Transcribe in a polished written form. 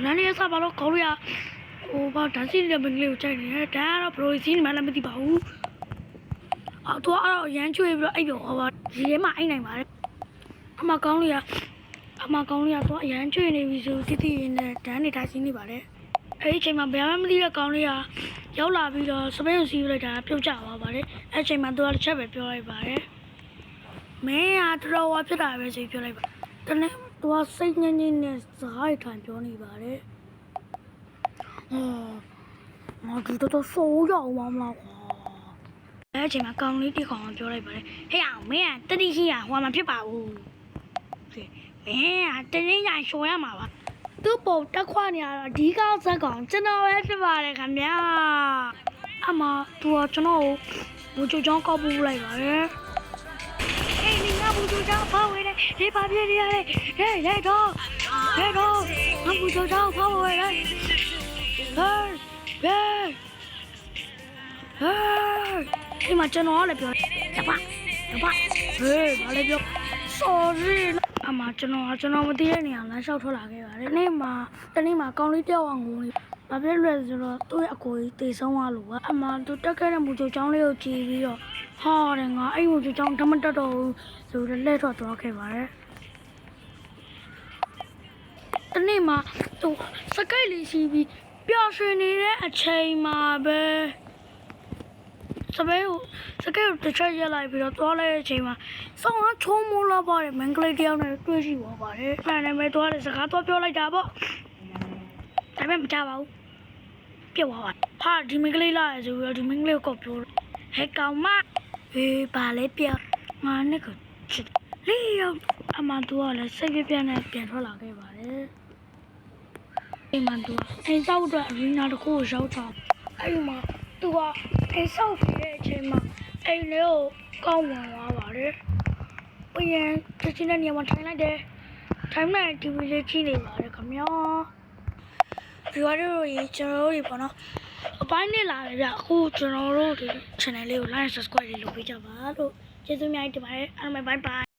နာနေစားပါတော့ခေါ်ရဟိုဘာဒါစီတဲ့မင်းလေးကိုကြိုက်နေတယ်ဒါကတော့ဘရိုစီမှလည်းမသိပါဘူးအော်သူကတော့ရမ်းချွေပြီးတော့အဲ့ပြောဟောပါဒီထဲမှာအိုက်နိုင်ပါတယ်အမကောင်းလေးကတော့အရန်ချွေနေပြီဆိုတိတိနဲ့ဒန်းနေတာရှင်းနေပါတယ်အဲ့ဒီအချိန်မှာဘယ်မှမသိတဲ့ကောင်းလေးကရောက်လာပြီးတော့စပင်းစီးလိုက်တာပြုတ်ကျသွားပါတယ်အဲ့အချိန်မှာသူကတစ်ချက်ပဲပြောလိုက်ပါတယ်မင်းကတော်တော်ဖြစ်တာပဲဆိုပြောလိုက်ပါတနေ့သူကစိတ်ညစ်ညစ်နဲ့စကားထိုင်ပြောနေပါတယ်ငါတို့တော့ဆိုးရောက်မှာမလားကွာအဲ့အချိန်မှာကောင်းလေးတိခေါင်ပြောလိုက်ပါတယ်ဟဲ့အောင်မင်းကတတိရှိရဟိုမှာဖြစ်ပါဘူးမင်းကတနေ့ညရှော်ရမှာပါသူ့ပုံတက်ခွနေရတော့ဒီကောက်ဇက်ကောင်ကျွန်တော်ပဲဖြစ်ပါတယ်ခင်ဗျာအမသူကကျွန်တော်ကိုဘူချိုချောင်းကောက်ပူလိုက်ပါတယ်အေးမင်းကဘူချိုချောင်းဖောက်ဝဲတယ်ဒီပါပြည့်နေရတယ်ဟဲ့ရဲတော့ငါဘူချိုချောင်းဖောက်ဝဲတယ်ဟဲ့ဒီမှာကျွန်တော်လည်းပြောတပတ်ဟေးဘာလဲပြော sorry အမကျွန်တော်မသိတဲ့နေရာလမ်းလျှောက်ထွက်လာခဲ့ပါတယ်။နေ့မှာကောင်းလေးတယောက်ကငိုနေ။ဘာဖြစ်လဲဆိုတော့သူ့ရဲ့အကိုကြီးတေဆုံးသွားလို့ကအမသူတက်ခဲ့တဲ့မူချိုချောင်းလေးကိုကြည့်ပြီးတော့ဟာတယ်ငါအဲ့မူချိုချောင်းဓမ္မတက်တော့ဆိုတော့လက်ထွက်သွားခဲ့ပါတယ်။တနေ့မှာသူစကိတ်လေးရှိပြီးပျော်ရွှင်နေတဲ့အချိန်မှာပဲစကိတ်ကိုတစ်ချက်ရက်လိုက်ပြီးတော့သွားလိုက်တဲ့အချိန်မှာဆောင်းကချုံးမိုးလာပါတယ်မင်္ဂလိတယောက်နဲ့တွေ့ရှိသွားပါတယ်။အဲ့ဒါနဲ့သွားတယ်စကားသွားပြောလိုက်တာပေါ့။ဒါပေမဲ့မကြပါဘူး။ပြုတ်သွားပါ။ဟာဒီမင်္ဂလိလာဆိုပြီးတော့ဒီမင်္ဂလိကိုပြောဟဲ့ကောင်မဘာလဲပြောငါနဲ့ကိုချစ်လေယောအမတူကလည်းစိတ်ပြပြနဲ့ပြန်ထွက်လာခဲ့ပါတယ်။အိမ်မှာသူအိမ်ဆောက်အတွက်အရီနာတစ်ခုကိုရောက်ချအဲ့ဒီမှာသူကအိမ်ဆောက်ခဲ့တဲ့အချိန်မှာအိမ်လေးကိုကောင်းဝင်သွားပါတယ်။ပြန်ချင်းတဲ့နေရာမှာထိုင်လိုက်တယ်။ထိုင်မဲ့ TV လေးကြည့်နေပါတယ်ခင်ဗျာ။ဒီဝါတို့ရေကျွန်တော်တို့ပေါ့နော်။အပိုင်းနဲ့လာတယ်ဗျ။အခုကျွန်တော်တို့ဒီ channel လေးကို like subscribe လေးလုပ်ပေးကြပါလို့ကျေးဇူးများတင်ပါတယ်။အားလုံး bye bye